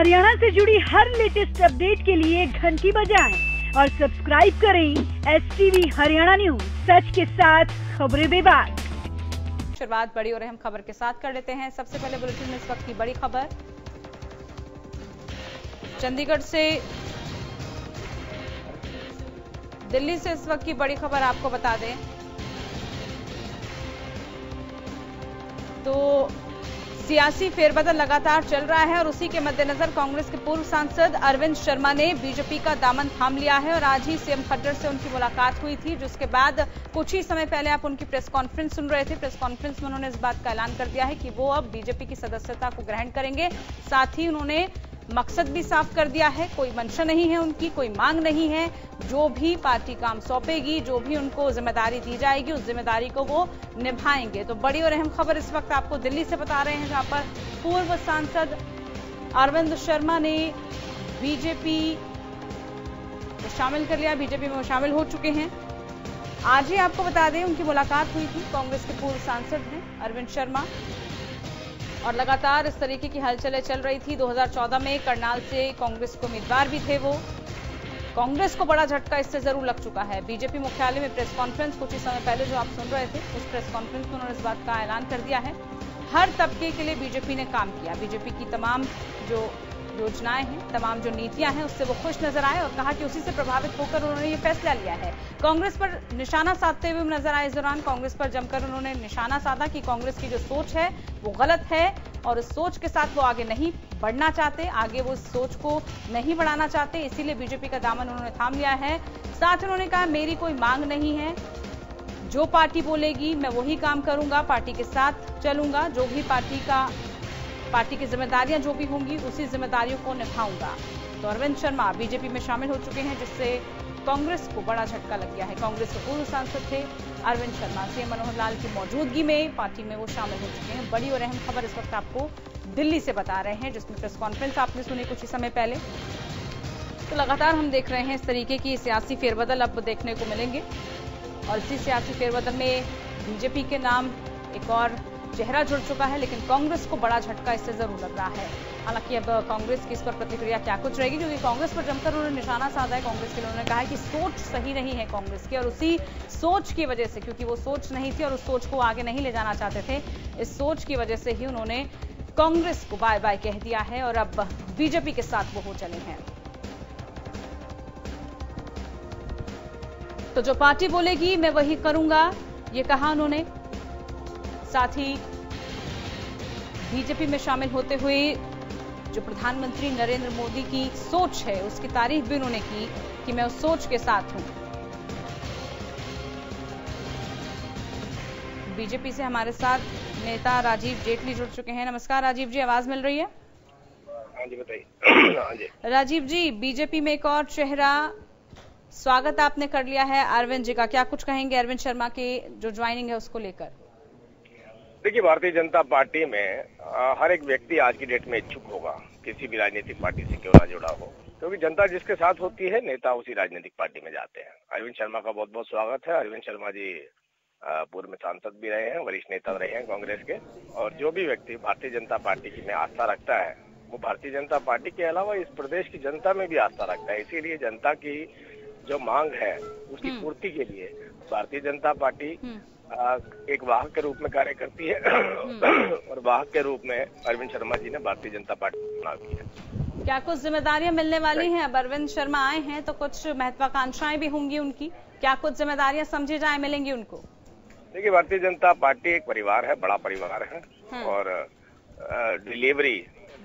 हरियाणा से जुड़ी हर latest update के लिए घंटी बजाएं और सब्सक्राइब करें STV हरियाणा न्यूज, सच के साथ खबरें बेबाक। शुरुआत बड़ी और अहम खबर के साथ कर लेते हैं। सबसे पहले बुलेटिन में इस वक्त की बड़ी खबर चंडीगढ़ से, दिल्ली से इस वक्त की बड़ी खबर आपको बता दें तो सियासी फेरबदल लगातार चल रहा है और उसी के मद्देनजर कांग्रेस के पूर्व सांसद अरविंद शर्मा ने बीजेपी का दामन थाम लिया है और आज ही सीएम खट्टर से उनकी मुलाकात हुई थी, जिसके बाद कुछ ही समय पहले आप उनकी प्रेस कॉन्फ्रेंस सुन रहे थे। प्रेस कॉन्फ्रेंस में उन्होंने इस बात का ऐलान कर दिया है कि वो अब बीजेपी की सदस्यता को ग्रहण करेंगे। साथ ही उन्होंने मकसद भी साफ कर दिया है, कोई मंशा नहीं है उनकी, कोई मांग नहीं है। जो भी पार्टी काम सौंपेगी, जो भी उनको जिम्मेदारी दी जाएगी, उस जिम्मेदारी को वो निभाएंगे। तो बड़ी और अहम खबर इस वक्त आपको दिल्ली से बता रहे हैं, जहां पर पूर्व सांसद अरविंद शर्मा ने बीजेपी को शामिल कर लिया, बीजेपी में वो शामिल हो चुके हैं। आज ही आपको बता दें उनकी मुलाकात हुई थी, कांग्रेस के पूर्व सांसद हैं अरविंद शर्मा, और लगातार इस तरीके की हलचलें चल रही थी। 2014 में करनाल से कांग्रेस के उम्मीदवार भी थे वो। कांग्रेस को बड़ा झटका इससे जरूर लग चुका है। बीजेपी मुख्यालय में प्रेस कॉन्फ्रेंस कुछ ही समय पहले जो आप सुन रहे थे, उस प्रेस कॉन्फ्रेंस में उन्होंने इस बात का ऐलान कर दिया है। हर तबके के लिए बीजेपी ने काम किया, बीजेपी की तमाम जो योजनाएं हैं, तमाम जो नीतियां हैं, उससे वो खुश नजर आए और कहा कि उसी से प्रभावित होकर उन्होंने ये फैसला लिया है। कांग्रेस पर निशाना साधते हुए नजर आए इस दौरान, कांग्रेस पर जमकर उन्होंने निशाना साधा कि कांग्रेस की जो सोच है वो गलत है और इस सोच के साथ वो आगे नहीं बढ़ना चाहते, आगे वो इस सोच को नहीं बढ़ाना चाहते, इसीलिए बीजेपी का दामन उन्होंने थाम लिया है। साथ ही उन्होंने कहा मेरी कोई मांग नहीं है, जो पार्टी बोलेगी मैं वही काम करूंगा, पार्टी के साथ चलूंगा, जो भी पार्टी की जिम्मेदारियां जो भी होंगी उसी जिम्मेदारियों को निभाऊंगा। तो अरविंद शर्मा बीजेपी में शामिल हो चुके हैं, जिससे कांग्रेस को बड़ा झटका लग गया है। कांग्रेस के पूर्व सांसद थे अरविंद शर्मा, सीएम मनोहर लाल की मौजूदगी में पार्टी में वो शामिल हो चुके हैं। बड़ी और अहम खबर इस वक्त आपको दिल्ली से बता रहे हैं, जिसमें प्रेस कॉन्फ्रेंस आपने सुनी कुछ ही समय पहले। तो लगातार हम देख रहे हैं इस तरीके की सियासी फेरबदल अब देखने को मिलेंगे और इसी सियासी फेरबदल में बीजेपी के नाम एक और चेहरा जुड़ चुका है, लेकिन कांग्रेस को बड़ा झटका इससे जरूर लग रहा है। हालांकि अब कांग्रेस की इस पर प्रतिक्रिया क्या कुछ रहेगी, क्योंकि कांग्रेस पर जमकर उन्होंने निशाना साधा है। कांग्रेस के लिए उन्होंने कहा है कि सोच सही नहीं है कांग्रेस की, और उसी सोच की वजह से, क्योंकि वो सोच नहीं थी और उस सोच को आगे नहीं ले जाना चाहते थे, इस सोच की वजह से ही उन्होंने कांग्रेस को बाय बाय कह दिया है और अब बीजेपी के साथ वो हो चले हैं। तो जो पार्टी बोलेगी मैं वही करूंगा, ये कहा उन्होंने। साथ ही बीजेपी में शामिल होते हुए जो प्रधानमंत्री नरेंद्र मोदी की सोच है उसकी तारीफ भी उन्होंने की कि मैं उस सोच के साथ हूं। बीजेपी से हमारे साथ नेता राजीव जेटली जुड़ चुके हैं। नमस्कार राजीव जी, आवाज मिल रही है? हाँ जी बताइए। हाँ जी राजीव जी, बीजेपी में एक और चेहरा, स्वागत आपने कर लिया है अरविंद जी का, क्या कुछ कहेंगे अरविंद शर्मा के जो ज्वाइनिंग है उसको लेकर? देखिए, भारतीय जनता पार्टी में हर एक व्यक्ति आज की डेट में इच्छुक होगा किसी भी राजनीतिक पार्टी से क्यों ना जुड़ा हो, क्योंकि जनता जिसके साथ होती है नेता उसी राजनीतिक पार्टी में जाते हैं। अरविंद शर्मा का बहुत बहुत स्वागत है। अरविंद शर्मा जी पूर्व में सांसद भी रहे हैं, वरिष्ठ नेता रहे हैं कांग्रेस के, और जो भी व्यक्ति भारतीय जनता पार्टी की में आस्था रखता है वो भारतीय जनता पार्टी के अलावा इस प्रदेश की जनता में भी आस्था रखता है। इसीलिए जनता की जो मांग है उसकी पूर्ति के लिए भारतीय जनता पार्टी एक वाहक के रूप में कार्य करती है और वाहक के रूप में अरविंद शर्मा जी ने भारतीय जनता पार्टी का चुनाव किया। क्या कुछ जिम्मेदारियां मिलने वाली हैं? अब अरविंद शर्मा आए हैं तो कुछ महत्वाकांक्षाएं भी होंगी उनकी, क्या कुछ जिम्मेदारियां समझी जाए मिलेंगी उनको? देखिए, भारतीय जनता पार्टी एक परिवार है, बड़ा परिवार है और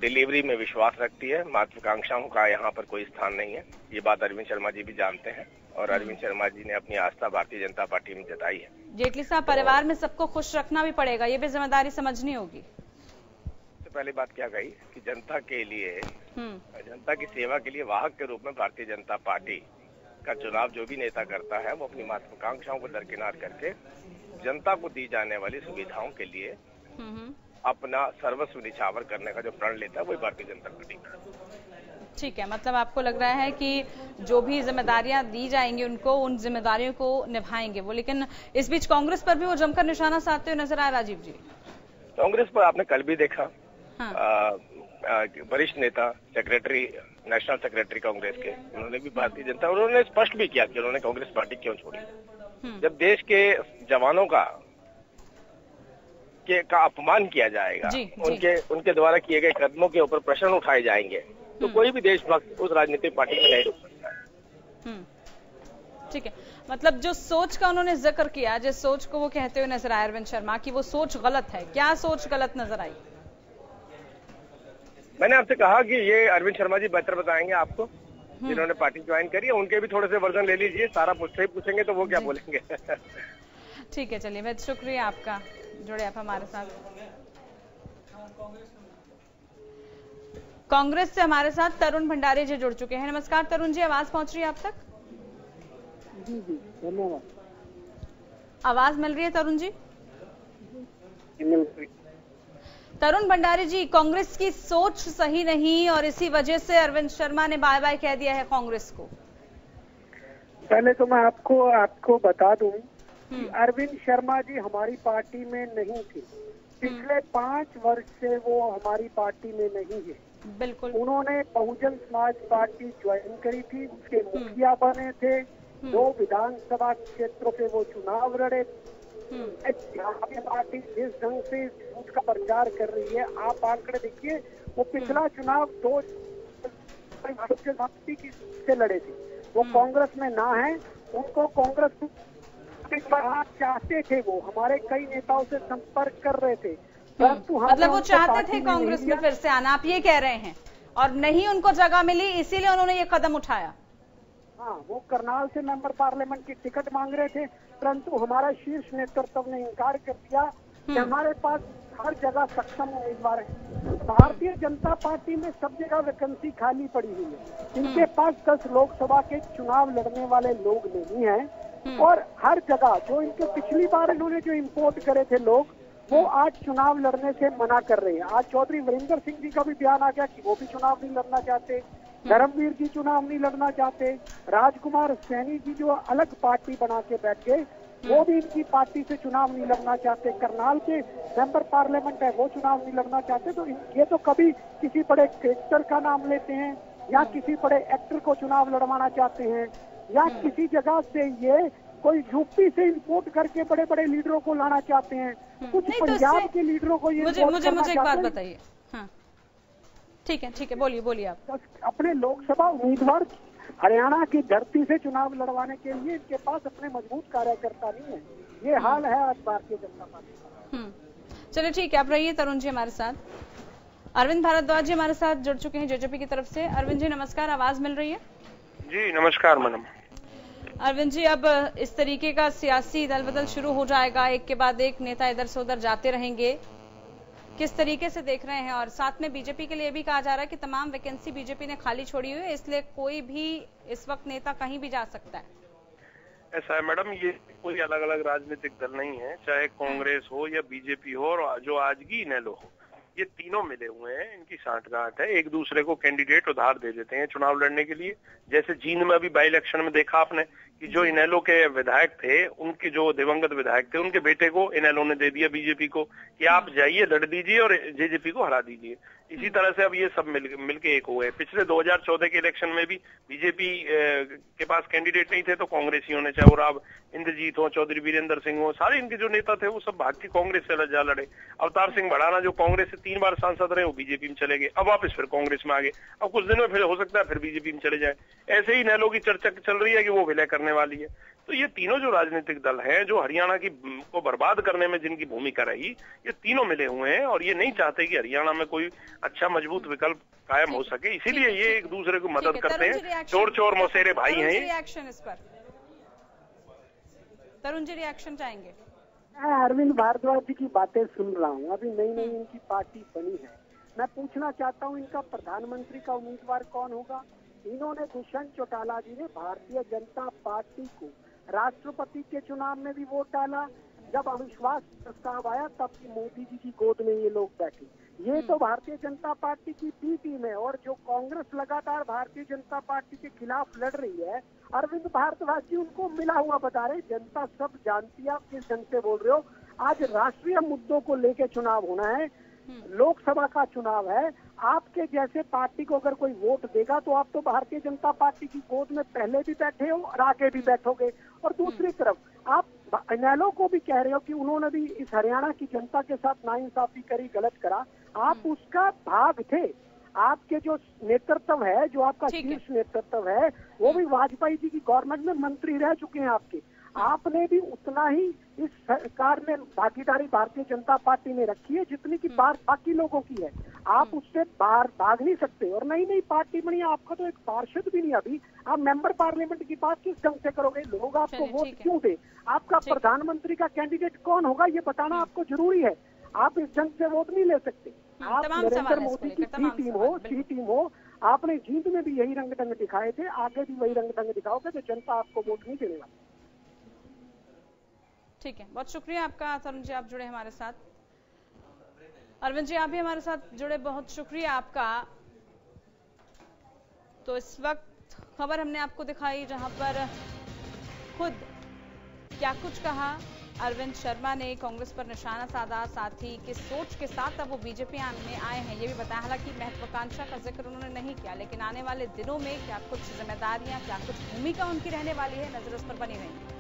डिलीवरी में विश्वास रखती है। महत्वाकांक्षाओं का यहाँ पर कोई स्थान नहीं है, ये बात अरविंद शर्मा जी भी जानते हैं और अरविंद शर्मा जी ने अपनी आस्था भारतीय जनता पार्टी में जताई है। जेटली साहब, परिवार में सबको खुश रखना भी पड़ेगा, ये भी जिम्मेदारी समझनी होगी। सबसे पहली बात क्या कही कि जनता के लिए, जनता की सेवा के लिए वाहक के रूप में भारतीय जनता पार्टी का चुनाव जो भी नेता करता है वो अपनी महत्वाकांक्षाओं को दरकिनार करके जनता को दी जाने वाली सुविधाओं के लिए अपना सर्वस्व निछावर करने का जो प्रण लेता है वही भारतीय जनता पार्टी का। ठीक है, मतलब आपको लग रहा है कि जो भी जिम्मेदारियां दी जाएंगी उनको, उन जिम्मेदारियों को निभाएंगे वो। लेकिन इस बीच कांग्रेस पर भी वो जमकर निशाना साधते हुए नजर आए राजीव जी। कांग्रेस पर आपने कल भी देखा, वरिष्ठ नेता, सेक्रेटरी, नेशनल सेक्रेटरी कांग्रेस के, उन्होंने भी भारतीय जनता, उन्होंने स्पष्ट भी किया कि उन्होंने कांग्रेस पार्टी क्यों छोड़ी। जब देश के जवानों का अपमान किया जाएगा, उनके द्वारा किए गए कदमों के ऊपर प्रश्न उठाए जाएंगे, तो कोई भी देशभक्त उस राजनीतिक पार्टी में नहीं रुक सकता है। ठीक है, मतलब जो सोच का उन्होंने जिक्र किया, जिस सोच को वो कहते हुए नजर आए अरविंद शर्मा की, वो सोच गलत है। क्या सोच गलत नजर आई? मैंने आपसे कहा कि ये अरविंद शर्मा जी बेहतर बताएंगे आपको, जिन्होंने पार्टी ज्वाइन करी है। उनके भी थोड़े से वर्जन ले लीजिए, सारा पूछेंगे तो वो क्या बोलेंगे। ठीक है, चलिए, बहुत शुक्रिया आपका, जुड़े आप हमारे साथ। कांग्रेस से हमारे साथ तरुण भंडारी जी जुड़ चुके हैं। नमस्कार तरुण जी, आवाज पहुंच रही है आप तक? जी जी, धन्यवाद। आवाज मिल रही है तरुण जी? तरुण भंडारी जी, कांग्रेस की सोच सही नहीं और इसी वजह से अरविंद शर्मा ने बाय बाय कह दिया है कांग्रेस को। पहले तो मैं आपको बता दूं कि अरविंद शर्मा जी हमारी पार्टी में नहीं थे। पिछले 5 वर्ष से वो हमारी पार्टी में नहीं है। बिल्कुल। उन्होंने बहुजन समाज पार्टी ज्वाइन करी थी, उसके मुखिया बने थे, 2 विधानसभा क्षेत्रों से वो चुनाव लड़े। पार्टी जिस ढंग से झूठ का प्रचार कर रही है, आप आंकड़े देखिए, वो पिछला चुनाव 2 पार्टी से लड़े थे। वो कांग्रेस में ना है, उनको कांग्रेस चाहते थे, वो हमारे कई नेताओं से संपर्क कर रहे थे, परंतु मतलब वो चाहते थे कांग्रेस में फिर से आना, आप ये कह रहे हैं, और नहीं उनको जगह मिली, इसीलिए उन्होंने ये कदम उठाया। हाँ, वो करनाल से मेंबर पार्लियामेंट की टिकट मांग रहे थे, परंतु हमारा शीर्ष नेतृत्व ने इनकार कर दिया कि हमारे पास हर जगह सक्षम उम्मीदवार है। भारतीय जनता पार्टी में सब जगह वैकेंसी खाली पड़ी हुई है। इनके पास 10 लोकसभा के चुनाव लड़ने वाले लोग नहीं हैं, और हर जगह जो इनके पिछली बार इन्होंने जो इम्पोर्ट करे थे लोग, वो आज चुनाव लड़ने से मना कर रहे हैं। आज चौधरी वीरेंद्र सिंह जी का भी बयान आ गया कि वो भी चुनाव नहीं लड़ना चाहते, धर्मवीर जी चुनाव नहीं लड़ना चाहते, राजकुमार सैनी जी जो अलग पार्टी बना के बैठ गए, वो भी इनकी पार्टी से चुनाव नहीं लड़ना चाहते, करनाल के मेंबर पार्लियामेंट है वो चुनाव नहीं लड़ना चाहते। तो ये तो कभी किसी बड़े क्रिकेटर का नाम लेते हैं, या किसी बड़े एक्टर को चुनाव लड़वाना चाहते हैं, या किसी जगह से ये कोई यूपी से इंपोर्ट करके बड़े बड़े लीडरों को लाना चाहते हैं, कुछ पंजाब के लीडरों को ये मुझे एक बात बताइए। हाँ, ठीक है, बोलिए आप। अपने लोकसभा उम्मीदवार हरियाणा की धरती से चुनाव लड़वाने के लिए इनके पास अपने मजबूत कार्यकर्ता नहीं है। ये हाल है आज भारतीय जनता पार्टी का। चलिए ठीक है, आप रहिए तरुण जी हमारे साथ। अरविंद भारद्वाज जी हमारे साथ जुड़ चुके हैं जेजेपी की तरफ से। अरविंद जी नमस्कार, आवाज मिल रही है? जी नमस्कार मैडम। अरविंद जी, अब इस तरीके का सियासी दल बदल शुरू हो जाएगा, एक के बाद एक नेता इधर से उधर जाते रहेंगे, किस तरीके से देख रहे हैं? और साथ में बीजेपी के लिए भी कहा जा रहा है कि तमाम वैकेंसी बीजेपी ने खाली छोड़ी हुई है, इसलिए कोई भी इस वक्त नेता कहीं भी जा सकता है। ऐसा है मैडम, ये कोई अलग अलग राजनीतिक दल नहीं है, चाहे कांग्रेस हो या बीजेपी हो और जो आज की इनेलो हो, ये तीनों मिले हुए हैं, इनकी सांठगांठ है, एक दूसरे को कैंडिडेट उधार दे देते हैं चुनाव लड़ने के लिए। जैसे जींद में अभी बाई इलेक्शन में देखा आपने कि जो इनेलो के विधायक थे, उनके जो दिवंगत विधायक थे, उनके बेटे को इनेलो ने दे दिया बीजेपी को कि आप जाइए लड़ दीजिए और जेजेपी को हरा दीजिए। इसी तरह से अब ये सब मिलके एक हुए। पिछले 2014 के इलेक्शन में भी बीजेपी के पास कैंडिडेट नहीं थे तो कांग्रेसियों ने, चाहे वो राव इंद्रजीत हो, चौधरी वीरेंद्र सिंह हो, सारे इनके जो नेता थे वो सब भाग के कांग्रेस से जा लड़े। अवतार सिंह भड़ाना जो कांग्रेस से 3 बार सांसद रहे, वो बीजेपी में चले गए, अब वापस फिर कांग्रेस में आ गए, अब कुछ दिन में फिर हो सकता है फिर बीजेपी में चले जाए। ऐसे ही इनेलो की चर्चा चल रही है कि वो विलय करने वाली है। तो ये तीनों जो राजनीतिक दल हैं, जो हरियाणा की को बर्बाद करने में जिनकी भूमिका रही, ये तीनों मिले हुए हैं और ये नहीं चाहते कि हरियाणा में कोई अच्छा मजबूत विकल्प कायम हो सके, इसीलिए ये एक दूसरे को मदद करते हैं। चोर चोर मौसेरे भाई हैं। रिएक्शन इस पर तरुण जी, रिएक्शन चाहेंगे? मैं अरविंद भारद्वाज जी की बातें सुन रहा हूँ, अभी नई नई इनकी पार्टी बनी है। मैं पूछना चाहता हूँ, इनका प्रधानमंत्री का उम्मीदवार कौन होगा? इन्होंने दुष्यंत चौटाला जी ने भारतीय जनता पार्टी को राष्ट्रपति के चुनाव में भी वोट डाला, जब अविश्वास प्रस्ताव आया तब मोदी जी की गोद में ये लोग बैठे। ये तो भारतीय जनता पार्टी की बी टीम है, और जो कांग्रेस लगातार भारतीय जनता पार्टी के खिलाफ लड़ रही है, अरविंद भारद्वाज जी उनको मिला हुआ बता रहे। जनता सब जानती है आप किस ढंग से बोल रहे हो। आज राष्ट्रीय मुद्दों को लेकर चुनाव होना है, लोकसभा का चुनाव है, आपके जैसे पार्टी को अगर कोई वोट देगा तो आप तो भारतीय जनता पार्टी की गोद में पहले भी बैठे हो और आगे भी बैठोगे। और दूसरी तरफ आप इनेलो को भी कह रहे हो कि उन्होंने भी इस हरियाणा की जनता के साथ नाइंसाफी करी, गलत करा। आप उसका भाग थे। आपके जो नेतृत्व है, जो आपका शीर्ष नेतृत्व है, वो भी वाजपेयी जी की गवर्नमेंट में मंत्री रह चुके हैं आपके। आपने भी उतना ही इस सरकार में भागीदारी भारतीय जनता पार्टी ने रखी है जितनी की बाकी लोगों की है। आप उससे बाहर भाग नहीं सकते। और नई नई पार्टी बनी, आपका तो एक पार्षद भी नहीं अभी, आप मेंबर पार्लियामेंट की बात किस ढंग से करोगे? लोग आपको वोट क्यों दे? आपका प्रधानमंत्री का कैंडिडेट कौन होगा ये बताना आपको जरूरी है। आप इस ढंग से वोट नहीं ले सकते। आप नरेंद्र मोदी की सी टीम हो, आपने जीत में भी यही रंग ढंग दिखाए थे, आगे भी वही रंग ढंग दिखाओगे तो जनता आपको वोट नहीं देने वाली। ठीक है, बहुत शुक्रिया आपका तरुण जी, आप जुड़े हमारे साथ। अरविंद जी, आप भी हमारे साथ जुड़े, बहुत शुक्रिया आपका। तो इस वक्त खबर हमने आपको दिखाई जहां पर खुद क्या कुछ कहा अरविंद शर्मा ने, कांग्रेस पर निशाना साधा, साथ ही किस सोच के साथ अब वो बीजेपी में आए हैं ये भी बताया। हालांकि महत्वाकांक्षा का जिक्र उन्होंने नहीं किया, लेकिन आने वाले दिनों में क्या कुछ जिम्मेदारियां, क्या कुछ भूमिका उनकी रहने वाली है, नजर उस पर बनी रहेगी।